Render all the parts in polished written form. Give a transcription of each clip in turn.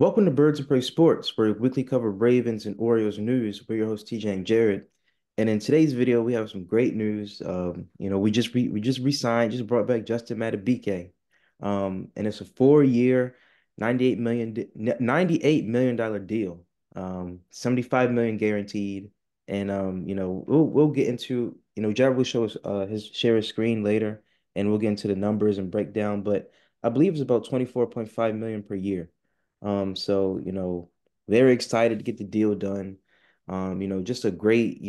Welcome to Birds of Prey Sports, where we weekly cover Ravens and Orioles news. We're your hosts, TJ and Jared. And in today's video, we have some great news. We just re-signed, just brought back Justin Madubuike. And it's a 4-year, 98 million dollar deal. 75 million guaranteed. And we'll get into, Jared will show us share his screen later, and we'll get into the numbers and breakdown. But I believe it's about 24.5 million per year. Very excited to get the deal done. Just a great,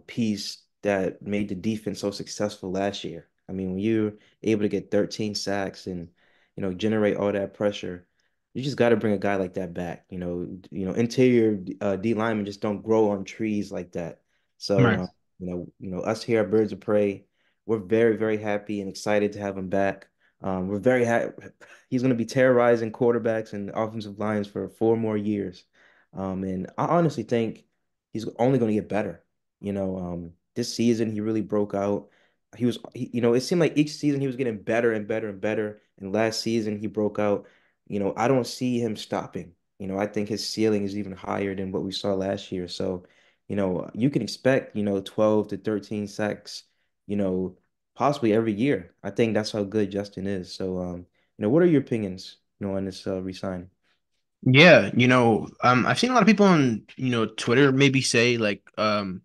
piece that made the defense so successful last year. I mean, when you're able to get 13 sacks and, generate all that pressure, you just got to bring a guy like that back. Interior D linemen just don't grow on trees like that. So, Right. us here at Birds of Prey, we're very, very happy and excited to have him back. We're very happy. He's going to be terrorizing quarterbacks and offensive lines for 4 more years. And I honestly think he's only going to get better. This season he really broke out. It seemed like each season he was getting better and better and better. And last season he broke out. I don't see him stopping. I think his ceiling is even higher than what we saw last year. So, you can expect, 12 to 13 sacks, you know, possibly every year. I think that's how good Justin is. So, what are your opinions, on this resign? Yeah, I've seen a lot of people on, Twitter maybe say like, why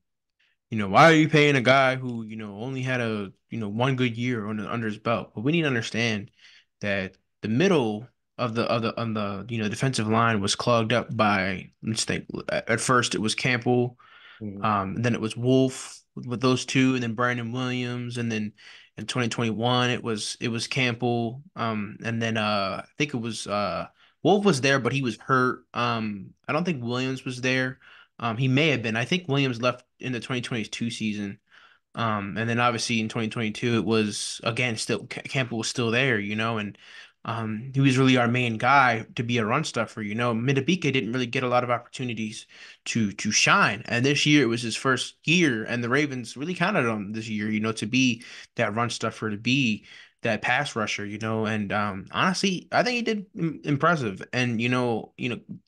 are you paying a guy who, only had a, one good year under his belt? But we need to understand that the middle of the defensive line was clogged up by, let's think, at first it was Campbell. Mhm. And then it was Wolf with those two, and then Brandon Williams, and then in 2021 it was Campbell. And then I think it was Wolf was there, but he was hurt. I don't think Williams was there. He may have been. I think Williams left in the 2022 season. And then obviously in 2022 it was again still Campbell was still there, and he was really our main guy to be a run stuffer. Mitabike didn't really get a lot of opportunities to shine, and this year it was his first year, and the Ravens really counted on him this year, to be that run stuffer, to be that pass rusher, and honestly, I think he did impressive. And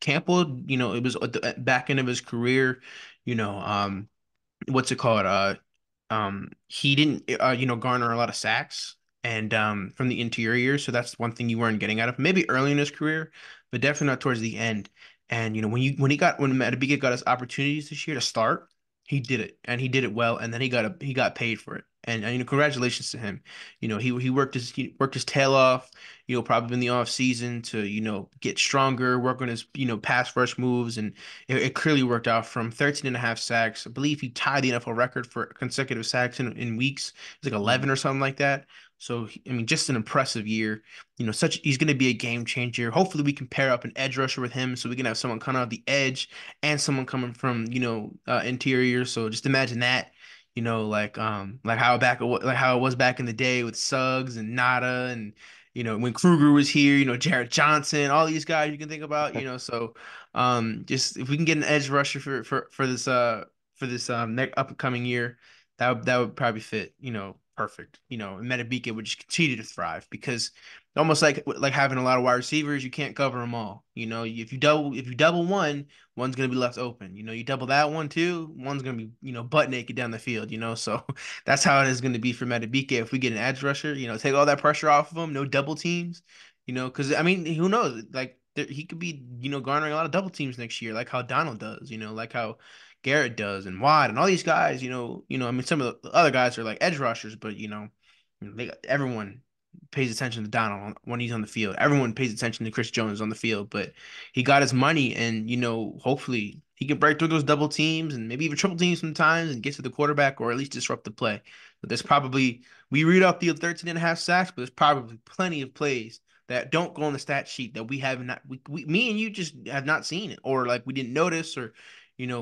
Campbell, it was at the back end of his career, you know, what's it called? He didn't, garner a lot of sacks and from the interior, so that's one thing you weren't getting out of him. Maybe early in his career, but definitely not towards the end. And when Madubuike got his opportunities this year to start, he did it, and he did it well, and then he got paid for it. And congratulations to him. He worked his tail off, probably in the off season to get stronger, work on his pass rush moves, and it clearly worked out. From 13 and a half sacks, I believe he tied the NFL record for consecutive sacks in weeks. It's like 11 or something like that. So, I mean, just an impressive year. He's going to be a game changer. Hopefully, we can pair up an edge rusher with him so we can have someone coming out the edge and someone coming from, interior. So just imagine that. Like how it was back in the day with Suggs and Nada, and when Kruger was here, Jarrett Johnson, all these guys you can think about. So just if we can get an edge rusher for this next upcoming year, that would probably fit, perfect. And Metabike would just continue to thrive because almost like having a lot of wide receivers, you can't cover them all. If you double one, one's gonna be left open. You double that one too, one's gonna be, butt naked down the field. So that's how it is gonna be for Metabike if we get an edge rusher. Take all that pressure off of him, no double teams. Because I mean, who knows? Like he could be, garnering a lot of double teams next year, like how Donald does, like how Garrett does, and Watt, and all these guys. I mean, some of the other guys are like edge rushers, but everyone pays attention to Donald when he's on the field. Everyone pays attention to Chris Jones on the field, but he got his money, and hopefully he can break through those double teams and maybe even triple teams sometimes and get to the quarterback or at least disrupt the play. But there's probably we read off the 13 and a half sacks, but there's probably plenty of plays that don't go on the stat sheet that we have not me and you just have not seen it, or like we didn't notice, or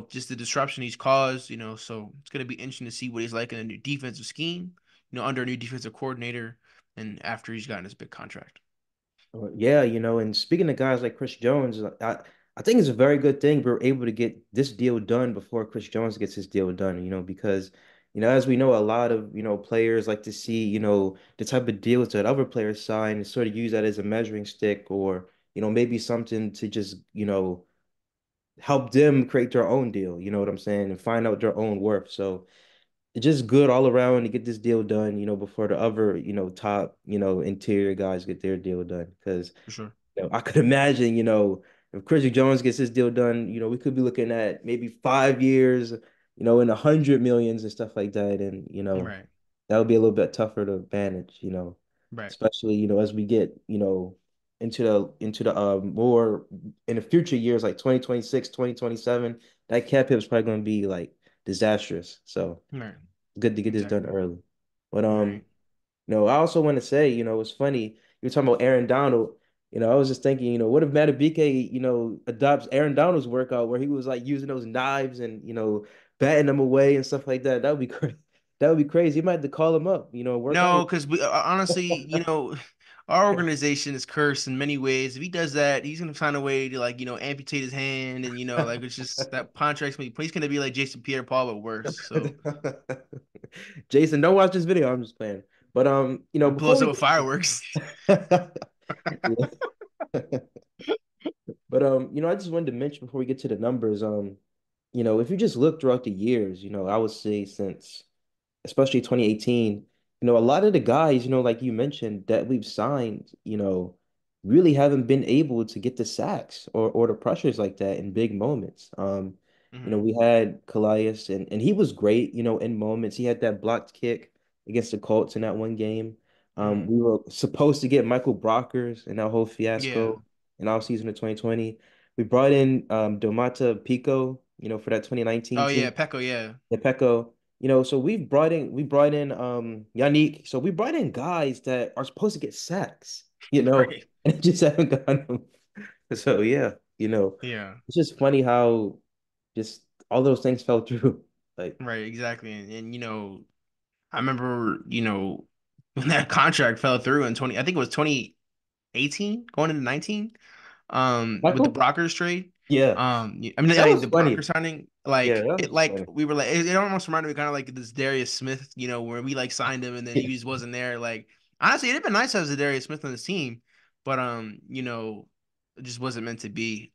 just the disruption he's caused. So it's going to be interesting to see what he's like in a new defensive scheme, under a new defensive coordinator, and after he's gotten his big contract. Yeah, and speaking of guys like Chris Jones, I think it's a very good thing we're able to get this deal done before Chris Jones gets his deal done, because, as we know, a lot of, players like to see, the type of deals that other players sign and sort of use that as a measuring stick or, maybe something to just, help them create their own deal, you know what I'm saying, and find out their own worth. So it's just good all around to get this deal done, before the other, top, interior guys get their deal done. Because, For sure. I could imagine, if Chrissy Jones gets his deal done, we could be looking at maybe 5 years, in 100 millions and stuff like that. And, Right. that would be a little bit tougher to manage, Right. especially, as we get, into the more in the future years like 2026, 2027, that cap hit is probably going to be like disastrous. So Right. good to get this done Exactly. early. But Right. I also want to say, it's funny, you're talking about Aaron Donald. I was just thinking, what if Madubuike, adopts Aaron Donald's workout where he was like using those knives and, batting them away and stuff like that. That would be crazy. That would be crazy. You might have to call him up, work No, out. because we honestly, our organization is cursed in many ways. If he does that, he's gonna find a way to like, amputate his hand, and like it's just that contract's gonna he's gonna be like Jason Pierre-Paul but worse. So Jason, don't watch this video. I'm just playing. But it before blows up we with fireworks. yeah. But I just wanted to mention before we get to the numbers, if you just look throughout the years, I would say since especially 2018, a lot of the guys, like you mentioned, that we've signed, really haven't been able to get the sacks or the pressures like that in big moments. Hmm. We had Calais and he was great, in moments. He had that blocked kick against the Colts in that one game. Hmm. We were supposed to get Michael Brockers in that whole Yeah. fiasco in our season of 2020. We brought in Domata Pico, for that 2019 Oh team. yeah, Pecco. Yeah. Yeah, Pecco. So we brought in Yannick. So we brought in guys that are supposed to get sacks, Right. and just haven't gotten them. So yeah, Yeah. it's just funny how just all those things fell through. Like, Right. Exactly. And I remember when that contract fell through in 20, I think it was 2018 going into 19. With the Michael? Brockers trade. Yeah, I that mean was the funny. Brockers signing, Yeah, that it was like funny. we were like it almost reminded me kind of like this Darius Smith, where we like signed him and then he just wasn't there. Like honestly, it'd been nice to have a Darius Smith on the team, but it just wasn't meant to be.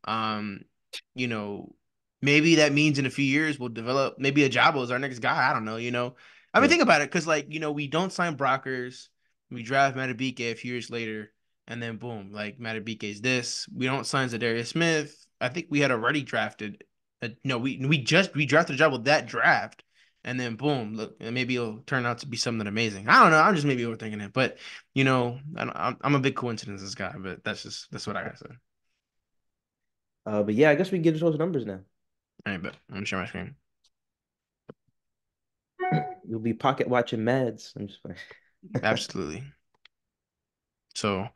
You know, maybe that means in a few years we'll develop maybe Ajabo is our next guy. I don't know. I mean Yeah. think about it, because we don't sign Brockers, we draft Matabike a few years later. And then boom, like Matabike's this. We don't sign Zadarius Smith. I think we had already drafted. No, we drafted a job with that draft, and then boom, look, and maybe it'll turn out to be something amazing. I don't know. I'm just maybe overthinking it, but I'm a big coincidences guy. But that's what I gotta say. But yeah, I guess we can get those numbers now. All right, but I'm gonna share my screen. You'll be pocket watching Mads. I'm just playing. Absolutely. So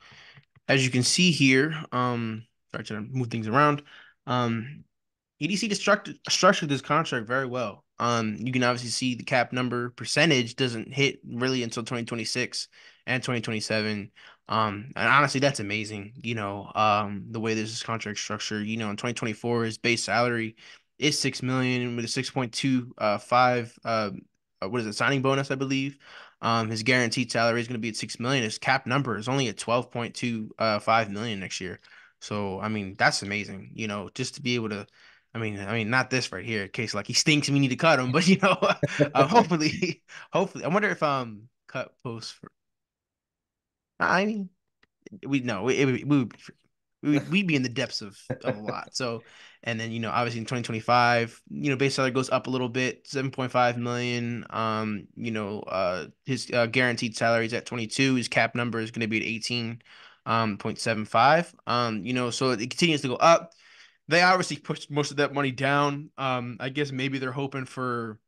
as you can see here, sorry to move things around. EDC structured this contract very well. You can obviously see the cap number percentage doesn't hit really until 2026 and 2027. And honestly, that's amazing. The way this is contract structure. In 2024, his base salary is 6 million with a 6.25 what is it, signing bonus, I believe. His guaranteed salary is going to be at 6 million. His cap number is only at 12.25 million next year. So I mean, that's amazing. Just to be able to I mean, not this right here. In case like he stinks and we need to cut him, but hopefully, hopefully, I wonder if cut post for. I mean, we no, we would be we'd be in the depths of a lot. So, and then obviously in 2025, base salary goes up a little bit, 7.5 million. His guaranteed salary is at 22. His cap number is going to be at 18 .75. So it continues to go up. They obviously pushed most of that money down. I guess maybe they're hoping for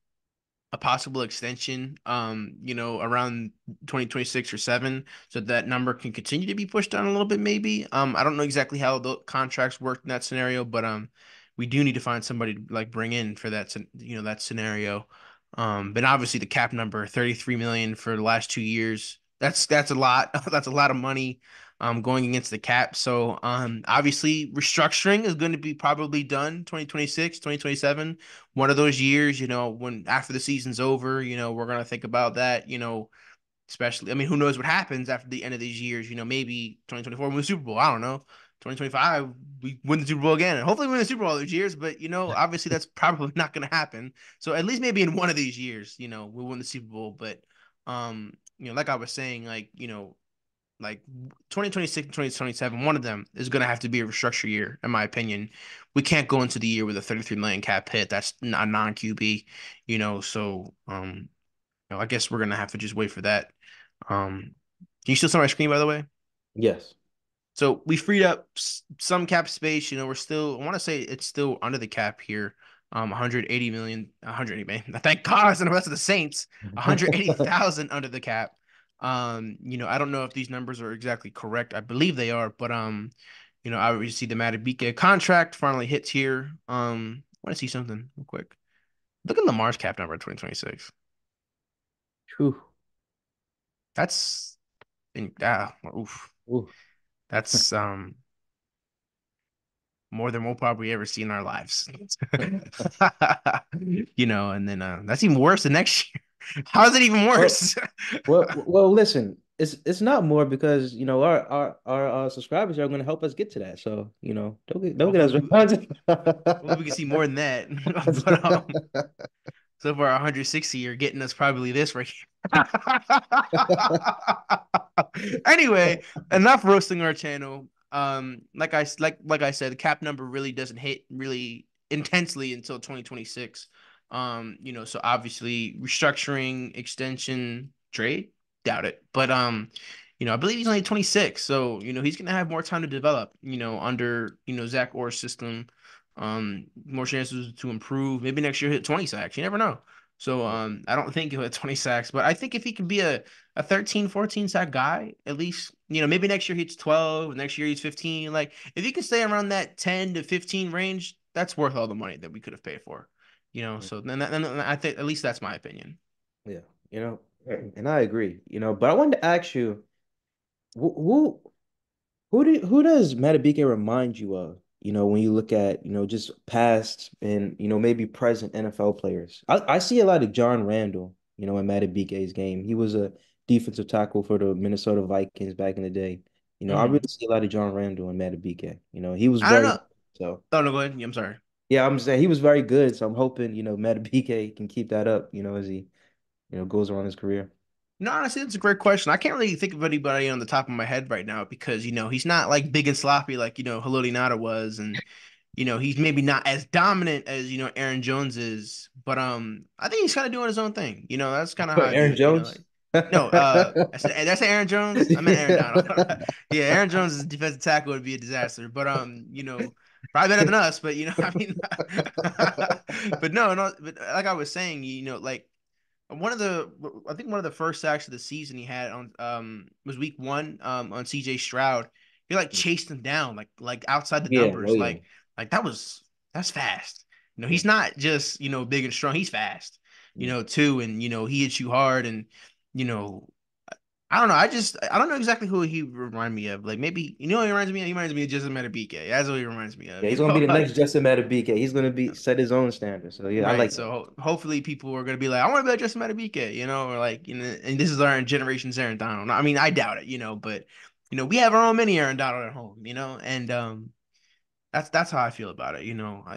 a possible extension, around 2026 or 7, so that number can continue to be pushed down a little bit, maybe. I don't know exactly how the contracts work in that scenario, but we do need to find somebody to like bring in for that scenario. But obviously the cap number, 33 million for the last 2 years. That's a lot. That's a lot of money going against the cap. So obviously restructuring is going to be probably done 2026, 2027, one of those years, when after the season's over, we're gonna think about that, especially. I mean, who knows what happens after the end of these years? Maybe 2024 win the Super Bowl. I don't know, 2025, we win the Super Bowl again, and hopefully we win the Super Bowl these years. But obviously that's probably not going to happen. So at least maybe in one of these years, we'll win the Super Bowl. But like I was saying, like 2026 and 2027, one of them is going to have to be a restructure year, in my opinion. We can't go into the year with a 33 million cap hit. That's a non QB, So I guess we're going to have to just wait for that. Can you still see my screen, by the way? Yes. So we freed up some cap space. We're still, I want to say it's still under the cap here. 180 million, 180 million. Thank God it's in the rest of the Saints. 180,000 under the cap. I don't know if these numbers are exactly correct. I believe they are, but I already see the Madubuike contract finally hits here. I want to see something real quick. Look at Lamar's cap number in 2026. Whew. That's oof. Ooh. That's more than we'll probably ever see in our lives. And then that's even worse than next year. How is it even Well, worse? well, listen, it's not more because our subscribers are going to help us get to that. So don't get hopefully, us we, hopefully we can see more than that. But so far 160 are getting us probably this right here. Anyway, enough roasting our channel. Like I said, the cap number really doesn't hit really intensely until 2026. So obviously restructuring, extension, trade, doubt it. But I believe he's only 26, so he's gonna have more time to develop, under Zach Orr's system. More chances to improve. Maybe next year hit 20 sacks. You never know. So I don't think he'll hit 20 sacks, but I think if he can be a 13, 14 sack guy, at least, maybe next year he's 12, next year he's 15. Like if he can stay around that 10 to 15 range, that's worth all the money that we could have paid for. So then I think at least that's my opinion. Yeah, and I agree, but I wanted to ask you, who who does Madubuike remind you of? When you look at, just past and, maybe present NFL players. I see a lot of John Randall, in Madubuike's game. He was a defensive tackle for the Minnesota Vikings back in the day. I really Mhm. see a lot of John Randall in Madubuike. He was I don't very know. so Oh no, go ahead. Yeah, I'm sorry. yeah, I'm saying he was very good. So I'm hoping, Madubuike can keep that up, as he, goes around his career. No, honestly, that's a great question. I can't really think of anybody on the top of my head right now because he's not like big and sloppy like Haloti Ngata was, and he's maybe not as dominant as Aaron Jones is, but I think he's kind of doing his own thing. That's kind of how I view Aaron it. Jones. Like no, did I say Aaron Jones? I meant Aaron Donald. Yeah, Aaron Jones' defensive tackle would be a disaster, but probably better than us. But I mean, but no, but like I was saying, like one of the I think one of the first sacks of the season he had on was week one on CJ Stroud. He like chased him down like outside the Yeah, oh numbers yeah. like that's fast. Yeah. He's not just big and strong. He's fast. Too, and he hits you hard, and you know I don't know. I don't know exactly who he remind me of. Like maybe who he reminds me of. He reminds me of Justin Madubuike. That's what he reminds me of. Yeah, he's gonna be the next Like Justin Madubuike. He's gonna be set his own standard. So yeah, I right. like that. So hopefully people are gonna be like, I want to be like Justin Madubuike, or like, and this is our generation's Aaron Donald. I mean, I doubt it, but we have our own mini Aaron Donald at home, and that's how I feel about it.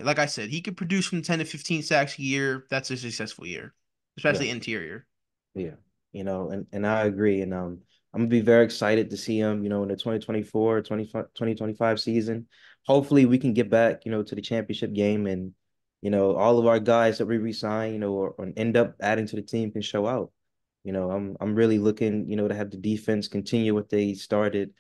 Like I said, he could produce from 10 to 15 sacks a year. That's a successful year, Yeah, especially interior. yeah. And I agree. And I'm gonna be very excited to see him, in the 2025 season. Hopefully we can get back, to the championship game and, all of our guys that we resign, or end up adding to the team can show out. I'm really looking, to have the defense continue what they started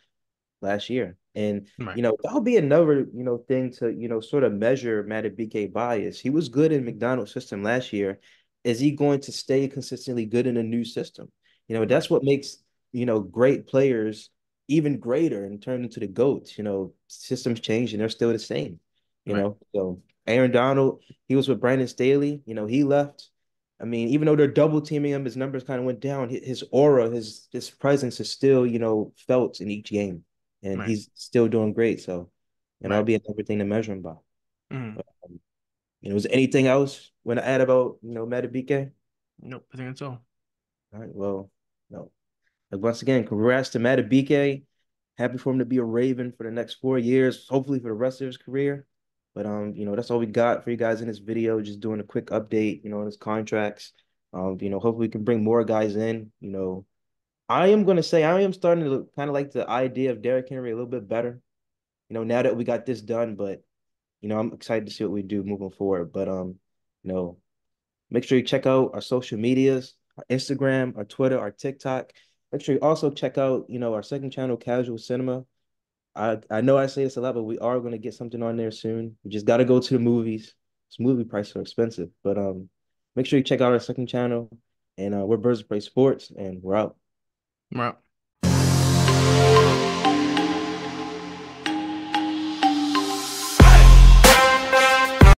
last year. And, Right, that'll be another, thing to, sort of measure Madubuike bias. He was good in McDonald's system last year. Is he going to stay consistently good in a new system? right, That's what makes, great players even greater and turn into the GOATs. Systems change and they're still the same, right, So Aaron Donald, he was with Brandon Staley, he left. I mean, even though they're double teaming him, his numbers kind of went down. His aura, his presence is still, felt in each game and right, he's still doing great. So, that'll right. be another thing to measure him by. Mm. But, is there anything else you want to add about, Madubuike? Nope, I think that's all. All right, well, no. Like, once again, congrats to Madubuike. Happy for him to be a Raven for the next 4 years, hopefully for the rest of his career. But that's all we got for you guys in this video. Just doing a quick update, on his contracts. Hopefully we can bring more guys in. I am gonna say I am starting to kind of like the idea of Derrick Henry a little bit better. Now that we got this done, but I'm excited to see what we do moving forward. But you know, make sure you check out our social medias, our Instagram, our Twitter, our TikTok. Make sure you also check out, our second channel, Casual Cinema. I know I say this a lot, but we are going to get something on there soon. We just got to go to the movies. This movie prices are expensive, but make sure you check out our second channel. And we're Birds of Prey Sports, and we're out. Right.